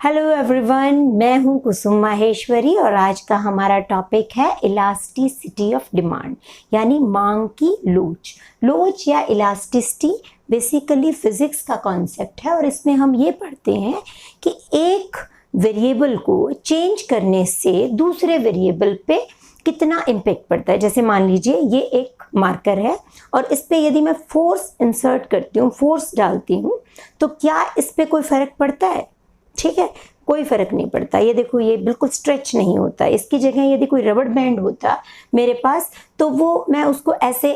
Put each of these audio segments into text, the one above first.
Hello everyone, मैं हूं कुसुम माहेश्वरी और आज का हमारा टॉपिक है इलास्टिसिटी ऑफ डिमांड, यानी मांग की लोच। लोच या इलास्टिसिटी बेसिकली फिजिक्स का कॉन्सेप्ट है और इसमें हम ये पढ़ते हैं कि एक वेरिएबल को चेंज करने से दूसरे वेरिएबल पे कितना इम्पेक्ट पड़ता है। जैसे मान लीजिए ये एक मार्कर है और इस पे यदि मैं फोर्स इंसर्ट करती हूँ, फोर्स डालती हूँ, तो क्या इस पे कोई फर्क पड़ता है? ठीक है, कोई फर्क नहीं पड़ता। ये देखो, ये बिल्कुल स्ट्रेच नहीं होता। इसकी जगह यदि कोई रबड़ बैंड होता मेरे पास तो वो मैं उसको ऐसे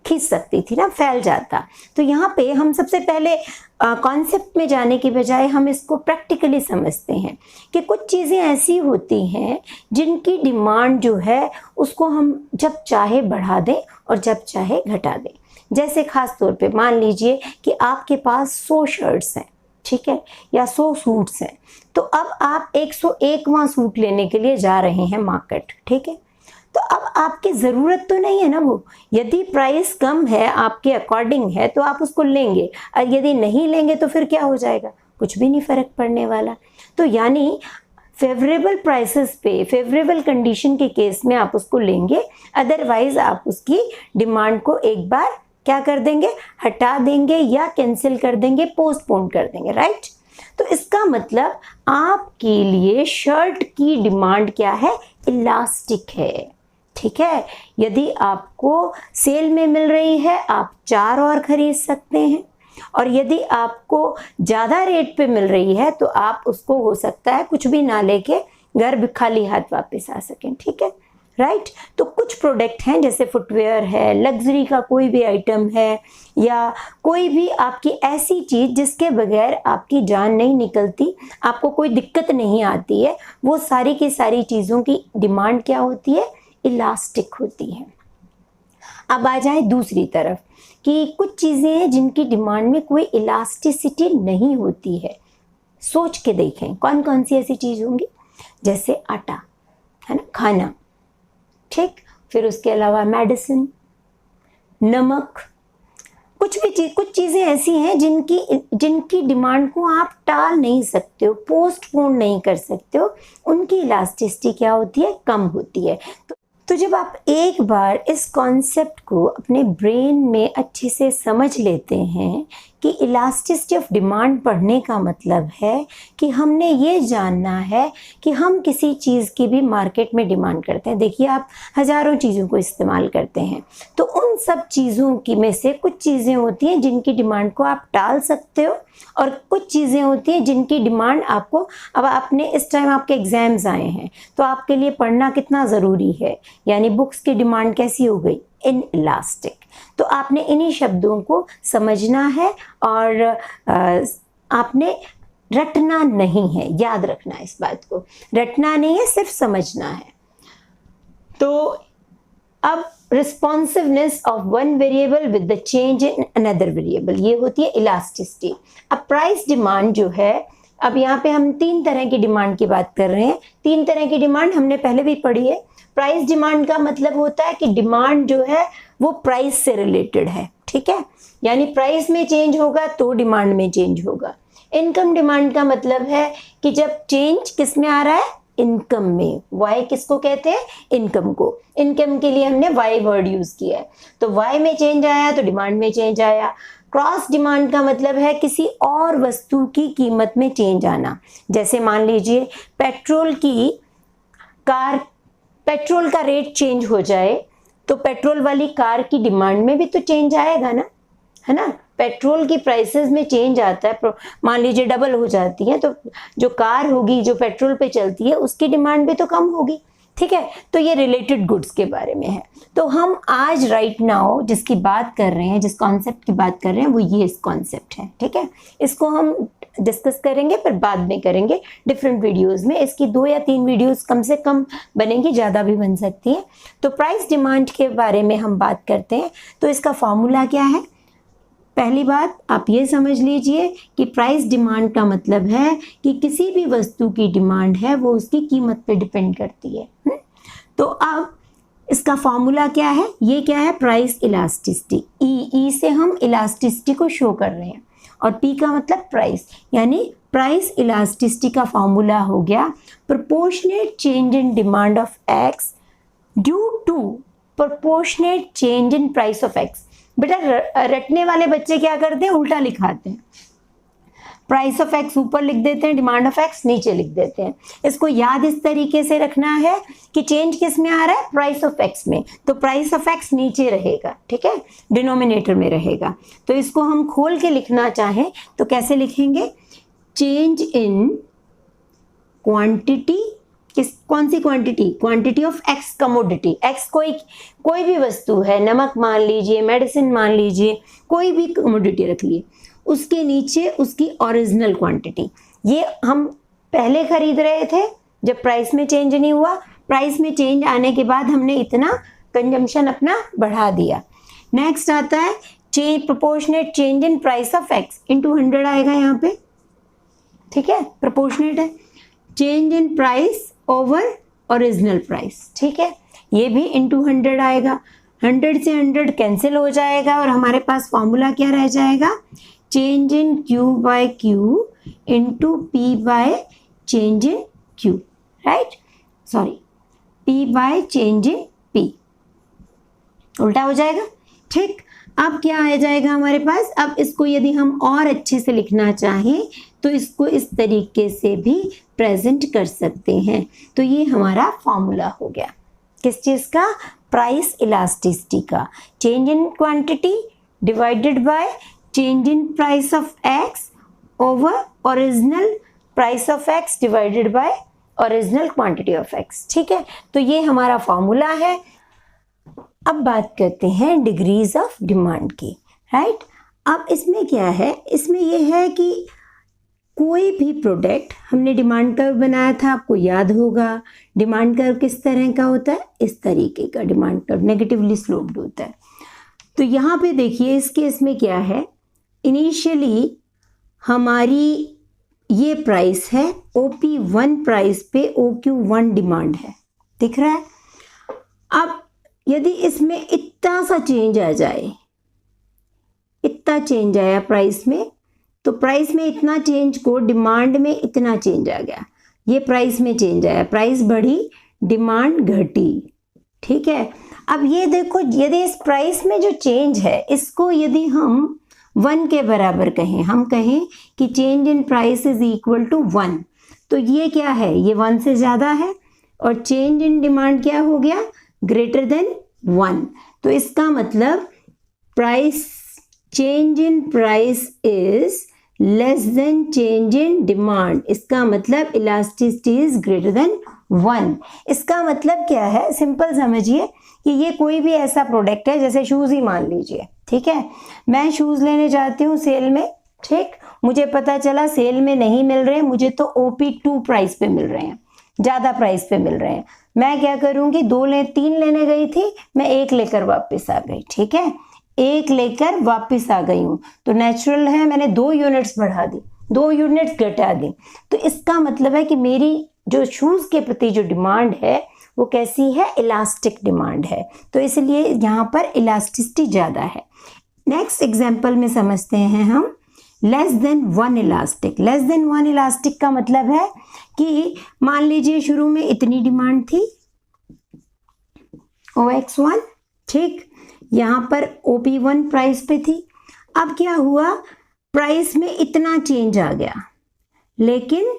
खींच सकती थी ना, फैल जाता। तो यहाँ पे हम सबसे पहले कॉन्सेप्ट में जाने की बजाय हम इसको प्रैक्टिकली समझते हैं कि कुछ चीज़ें ऐसी होती हैं जिनकी डिमांड जो है उसको हम जब चाहे बढ़ा दें और जब चाहे घटा दें। जैसे खास तौर पे मान लीजिए कि आपके पास 100 शर्ट्स हैं, ठीक है, या 100 सूट्स हैं, तो अब आप 101वां सूट लेने के लिए जा रहे हैं मार्केट, ठीक है। तो अब आपकी ज़रूरत तो नहीं है ना वो। यदि प्राइस कम है, आपके अकॉर्डिंग है, तो आप उसको लेंगे, और यदि नहीं लेंगे तो फिर क्या हो जाएगा? कुछ भी नहीं फ़र्क पड़ने वाला। तो यानी फेवरेबल प्राइसेस पे, फेवरेबल कंडीशन के केस में आप उसको लेंगे, अदरवाइज आप उसकी डिमांड को एक बार क्या कर देंगे? हटा देंगे या कैंसिल कर देंगे, पोस्टपोन कर देंगे, राइट। तो इसका मतलब आपके लिए शर्ट की डिमांड क्या है? इलास्टिक है, ठीक है। यदि आपको सेल में मिल रही है, आप 4 और खरीद सकते हैं, और यदि आपको ज़्यादा रेट पे मिल रही है तो आप उसको हो सकता है कुछ भी ना लेके घर खाली हाथ वापस आ सकें, ठीक है, राइट। तो कुछ प्रोडक्ट हैं, जैसे फुटवेयर है, लग्जरी का कोई भी आइटम है, या कोई भी आपकी ऐसी चीज़ जिसके बगैर आपकी जान नहीं निकलती, आपको कोई दिक्कत नहीं आती है, वो सारी की सारी चीज़ों की डिमांड क्या होती है? इलास्टिक होती है। अब आ जाए दूसरी तरफ कि कुछ चीज़ें हैं जिनकी डिमांड में कोई इलास्टिसिटी नहीं होती है। सोच के देखें कौन कौन सी ऐसी चीज़ होंगी। जैसे आटा है ना, खाना, ठीक, फिर उसके अलावा मेडिसिन, नमक, कुछ चीज़ें ऐसी हैं जिनकी डिमांड को आप टाल नहीं सकते हो, पोस्टपोन नहीं कर सकते हो। उनकी इलास्टिसिटी क्या होती है? कम होती है। तो जब आप एक बार इस कॉन्सेप्ट को अपने ब्रेन में अच्छे से समझ लेते हैं कि इलास्टिसिटी ऑफ डिमांड पढ़ने का मतलब है कि हमने ये जानना है कि हम किसी चीज़ की भी मार्केट में डिमांड करते हैं। देखिए, आप हज़ारों चीज़ों को इस्तेमाल करते हैं, तो उन सब चीज़ों की में से कुछ चीज़ें होती हैं जिनकी डिमांड को आप टाल सकते हो, और कुछ चीज़ें होती हैं जिनकी डिमांड आपको, अब आपने इस टाइम आपके एग्ज़ाम्स आए हैं तो आपके लिए पढ़ना कितना ज़रूरी है, यानी बुक्स की डिमांड कैसी हो गई? In elastic. तो आपने इन्हीं शब्दों को समझना है और आपने रटना नहीं है, याद रखना है। इस बात को रटना नहीं है, सिर्फ समझना है। तो अब responsiveness of one variable with the change in another variable, ये होती है इलास्टिसिटी। अब प्राइस डिमांड जो है, अब यहाँ पे हम 3 तरह की डिमांड की बात कर रहे हैं। 3 तरह की डिमांड हमने पहले भी पढ़ी है। प्राइस डिमांड का मतलब होता है कि डिमांड जो है वो प्राइस से रिलेटेड है, ठीक है, यानी प्राइस में चेंज होगा तो डिमांड में चेंज होगा। इनकम डिमांड का मतलब है कि जब चेंज किस में आ रहा है? इनकम में। वाई किसको कहते हैं? इनकम को। इनकम के लिए हमने वाई वर्ड यूज किया है, तो वाई में चेंज आया तो डिमांड में चेंज आया। क्रॉस डिमांड का मतलब है किसी और वस्तु की कीमत में चेंज आना। जैसे मान लीजिए पेट्रोल का रेट चेंज हो जाए तो पेट्रोल वाली कार की डिमांड में भी तो चेंज आएगा ना, है ना। पेट्रोल की प्राइसेस में चेंज आता है, मान लीजिए डबल हो जाती है, तो जो कार होगी जो पेट्रोल पे चलती है उसकी डिमांड भी तो कम होगी, ठीक है। तो ये रिलेटेड गुड्स के बारे में है। तो हम आज राइट नाउ जिसकी बात कर रहे हैं, जिस कॉन्सेप्ट की बात कर रहे हैं, वो ये कॉन्सेप्ट है, ठीक है। इसको हम डिस्कस करेंगे, पर बाद में करेंगे डिफरेंट वीडियोस में। इसकी 2 या 3 वीडियोस कम से कम बनेंगी, ज़्यादा भी बन सकती हैं। तो प्राइस डिमांड के बारे में हम बात करते हैं। तो इसका फॉर्मूला क्या है? पहली बात आप ये समझ लीजिए कि प्राइस डिमांड का मतलब है कि किसी भी वस्तु की डिमांड है वो उसकी कीमत पे डिपेंड करती है। तो अब इसका फॉर्मूला क्या है? ये क्या है? Price elasticity. ई से हम इलास्टिसिटी को शो कर रहे हैं, और पी का मतलब प्राइस, यानी प्राइस इलास्टिसिटी का फॉर्मूला हो गया proportionate change in demand of X due to proportionate change in price of X. बेटा रटने वाले बच्चे क्या करते हैं, उल्टा लिखाते हैं, प्राइस ऑफ एक्स ऊपर लिख देते हैं, डिमांड ऑफ एक्स नीचे लिख देते हैं। इसको याद इस तरीके से रखना है कि चेंज किस में आ रहा है, प्राइस ऑफ एक्स में, तो प्राइस ऑफ एक्स नीचे रहेगा, ठीक है, डिनोमिनेटर में रहेगा। तो इसको हम खोल के लिखना चाहें तो कैसे लिखेंगे, चेंज इन क्वांटिटी, कौन सी quantity, quantity of X commodity. X कोई भी वस्तु है, नमक मान लीजिए, मेडिसिन मान लीजिए, कोई भी कमोडिटी रख लिए, उसके नीचे उसकी ओरिजिनल क्वांटिटी। ये हम पहले खरीद रहे थे जब प्राइस में चेंज नहीं हुआ, प्राइस में चेंज आने के बाद हमने इतना कंजम्पशन अपना बढ़ा दिया। नेक्स्ट आता है change, proportionate change in price of x into 100 आएगा यहाँ पे, ठीक है, प्रोपोर्शनेट है, change in price over original price, ठीक है, ये भी इनटू 100 आएगा। 100 से 100 कैंसिल हो जाएगा और हमारे पास फॉर्मूला क्या रह जाएगा, change in Q by Q into P by change in Q, right, sorry P by change in P, उल्टा हो जाएगा, ठीक। अब क्या आ जाएगा हमारे पास, अब इसको यदि हम और अच्छे से लिखना चाहें तो इसको इस तरीके से भी प्रेजेंट कर सकते हैं। तो ये हमारा फॉर्मूला हो गया किस चीज़ का, प्राइस इलास्टिसिटी का, change in quantity divided by change in price of x over original price of x divided by original quantity of x, ठीक है। तो ये हमारा फॉर्मूला है। अब बात करते हैं डिग्रीज ऑफ डिमांड की, राइट। अब इसमें क्या है, इसमें यह है कि कोई भी प्रोडक्ट, हमने डिमांड कर्व बनाया था, आपको याद होगा डिमांड कर्व किस तरह का होता है, इस तरीके का डिमांड कर्व नेगेटिवली स्लोप्ड होता है। तो यहाँ पे देखिए इस केस में क्या है, इनिशियली हमारी ये प्राइस है, OP1 प्राइस पे OQ1 डिमांड है, दिख रहा है। अब यदि इसमें इतना सा चेंज आ जाए, इतना चेंज आया प्राइस में, तो प्राइस में इतना चेंज को डिमांड में इतना चेंज आ गया, ये प्राइस में चेंज आया, प्राइस बढ़ी डिमांड घटी, ठीक है। अब ये देखो यदि इस प्राइस में जो चेंज है इसको यदि हम 1 के बराबर कहें, हम कहें कि change in price is equal to 1, तो ये क्या है, ये 1 से ज़्यादा है, और चेंज इन डिमांड क्या हो गया, ग्रेटर देन 1। तो इसका मतलब price, change in price is less then change in demand, इसका मतलब इलास्टिसिटी इज ग्रेटर देन 1। इसका मतलब क्या है, सिंपल समझिए कि ये कोई भी ऐसा प्रोडक्ट है, जैसे शूज़ ही मान लीजिए, ठीक है, मैं शूज़ लेने जाती हूँ सेल में, ठीक, मुझे पता चला सेल में नहीं मिल रहे, मुझे तो OP2 प्राइस पे मिल रहे हैं, ज़्यादा प्राइस पे मिल रहे हैं। मैं क्या करूँगी, 3 लेने गई थी, मैं 1 लेकर वापस आ गई, ठीक है, 1 लेकर वापस आ गई हूँ, तो नेचुरल है मैंने 2 यूनिट्स बढ़ा दी, 2 यूनिट्स घटा दी। तो इसका मतलब है कि मेरी जो शूज़ के प्रति जो डिमांड है वो कैसी है, इलास्टिक डिमांड है, तो इसलिए यहाँ पर इलास्टिसिटी ज़्यादा है। नेक्स्ट एग्जाम्पल में समझते हैं हम less than 1 elastic. Less than 1 elastic का मतलब है कि मान लीजिए शुरू में इतनी डिमांड थी OX1, ठीक, यहाँ पर OP1 प्राइस पे थी। अब क्या हुआ, प्राइस में इतना चेंज आ गया, लेकिन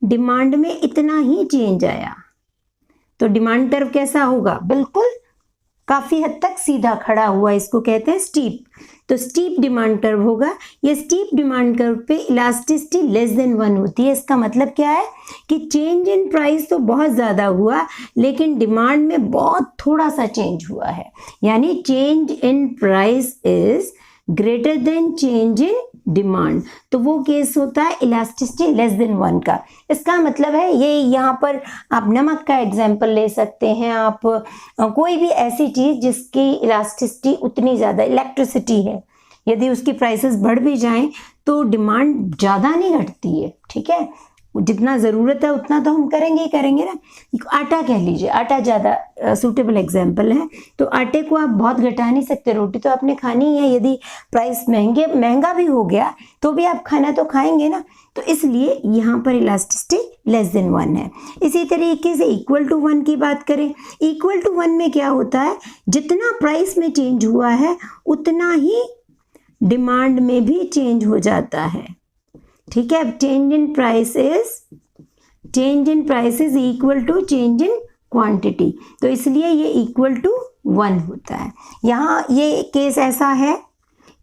डिमांड में इतना ही चेंज आया, तो डिमांड कर्व कैसा होगा, बिल्कुल काफ़ी हद तक सीधा खड़ा हुआ, इसको कहते हैं स्टीप। तो स्टीप डिमांड कर्व होगा। ये स्टीप डिमांड कर्व पे इलास्टिसिटी लेस देन 1 होती है। इसका मतलब क्या है कि चेंज इन प्राइस तो बहुत ज़्यादा हुआ, लेकिन डिमांड में बहुत थोड़ा सा चेंज हुआ है, यानी change in price is greater than change in demand, तो वो केस होता है इलास्टिसिटी लेस देन 1 का। इसका मतलब है ये, यहाँ पर आप नमक का एग्जाम्पल ले सकते हैं, आप कोई भी ऐसी चीज़ जिसकी इलास्टिसिटी उतनी ज़्यादा, इलेक्ट्रिसिटी है, यदि उसकी प्राइसेस बढ़ भी जाएं तो डिमांड ज़्यादा नहीं घटती है, ठीक है, जितना ज़रूरत है उतना तो हम करेंगे ही करेंगे ना। आटा कह लीजिए, आटा ज़्यादा सूटेबल एग्जाम्पल है। तो आटे को आप बहुत घटा नहीं सकते, रोटी तो आपने खानी ही है। यदि प्राइस महंगा भी हो गया तो भी आप खाना तो खाएंगे ना। तो इसलिए यहाँ पर इलास्टिसिटी लेस देन 1 है। इसी तरीके से इक्वल टू 1 की बात करें, इक्वल टू 1 में क्या होता है, जितना प्राइस में चेंज हुआ है उतना ही डिमांड में भी चेंज हो जाता है। ठीक है, change in price is equal to change in quantity. तो इसलिए ये इक्वल टू 1 होता है। यहाँ ये केस ऐसा है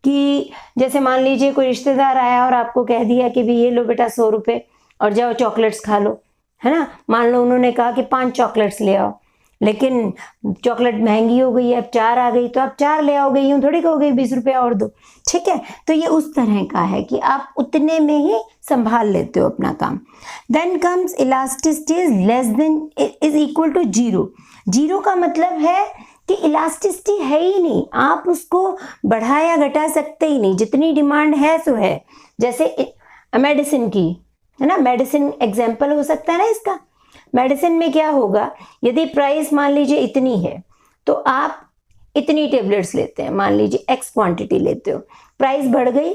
कि जैसे मान लीजिए कोई रिश्तेदार आया और आपको कह दिया कि भी ये लो बेटा 100 रुपये और जाओ चॉकलेट्स खा लो, है ना। मान लो उन्होंने कहा कि 5 चॉकलेट्स ले आओ, लेकिन चॉकलेट महंगी हो गई है, अब 4 आ गई तो आप 4 ले आओगे, यूँ थोड़ी कहोगे 20 रुपये और दो। ठीक है, तो ये उस तरह का है कि आप उतने में ही संभाल लेते हो अपना काम। Then comes elasticity is less than is equal to 0। 0 का मतलब है कि इलास्टिसिटी है ही नहीं, आप उसको बढ़ा या घटा सकते ही नहीं, जितनी डिमांड है सो है। जैसे मेडिसिन की, है ना, मेडिसिन एग्जाम्पल हो सकता है ना इसका। मेडिसिन में क्या होगा, यदि प्राइस मान लीजिए इतनी है तो आप इतनी टेबलेट्स लेते हैं, मान लीजिए एक्स क्वांटिटी लेते हो, प्राइस बढ़ गई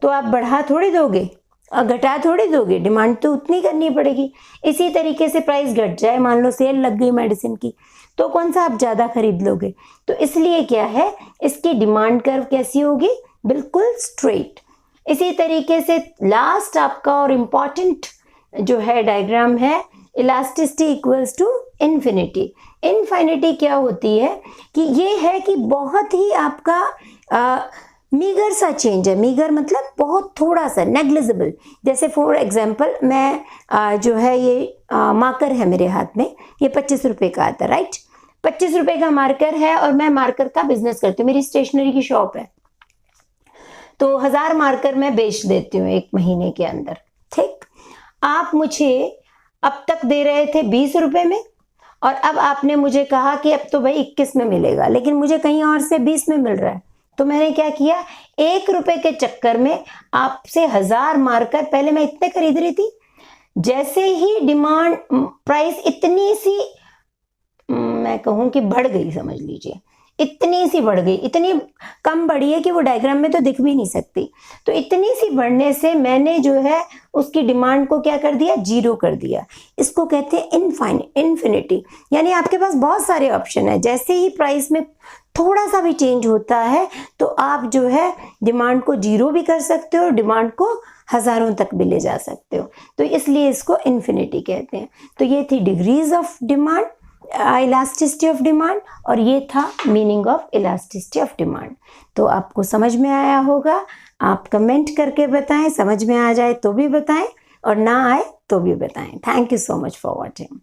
तो आप बढ़ा थोड़ी दोगे और घटा थोड़ी दोगे, डिमांड तो उतनी करनी पड़ेगी। इसी तरीके से प्राइस घट जाए, मान लो सेल लग गई मेडिसिन की, तो कौन सा आप ज़्यादा खरीद लोगे। तो इसलिए क्या है, इसकी डिमांड कर्व कैसी होगी, बिल्कुल स्ट्रेट। इसी तरीके से लास्ट आपका और इम्पॉर्टेंट जो है डायग्राम है, elasticity equals to infinity. Infinity क्या होती है कि ये है कि बहुत ही आपका मीगर सा चेंज है। मीगर मतलब बहुत थोड़ा सा, नेग्लिजिबल। जैसे फॉर एग्जांपल मैं जो है ये मार्कर है मेरे हाथ में, ये 25 रुपये का आता है, राइट। 25 रुपये का मार्कर है और मैं मार्कर का बिजनेस करती हूँ, मेरी स्टेशनरी की शॉप है, तो 1000 मार्कर मैं बेच देती हूँ 1 महीने के अंदर। ठीक, आप मुझे अब तक दे रहे थे 20 रुपये में और अब आपने मुझे कहा कि अब तो भाई 21 में मिलेगा, लेकिन मुझे कहीं और से 20 में मिल रहा है। तो मैंने क्या किया, 1 रुपये के चक्कर में आपसे 1000 मार्कर, पहले मैं इतने खरीद रही थी, जैसे ही डिमांड प्राइस इतनी सी मैं कहूँ कि बढ़ गई, समझ लीजिए इतनी सी बढ़ गई, इतनी कम बढ़ी है कि वो डायग्राम में तो दिख भी नहीं सकती। तो इतनी सी बढ़ने से मैंने जो है उसकी डिमांड को क्या कर दिया, 0 कर दिया। इसको कहते हैं इन्फिनिटी। यानी आपके पास बहुत सारे ऑप्शन है, जैसे ही प्राइस में थोड़ा सा भी चेंज होता है तो आप जो है डिमांड को 0 भी कर सकते हो और डिमांड को हजारों तक भी ले जा सकते हो। तो इसलिए इसको इन्फिनिटी कहते हैं। तो ये थी degrees of demand, elasticity of demand, और ये था meaning of elasticity of demand. तो आपको समझ में आया होगा, आप कमेंट करके बताएं, समझ में आ जाए तो भी बताएं और ना आए तो भी बताएं। Thank you so much for watching.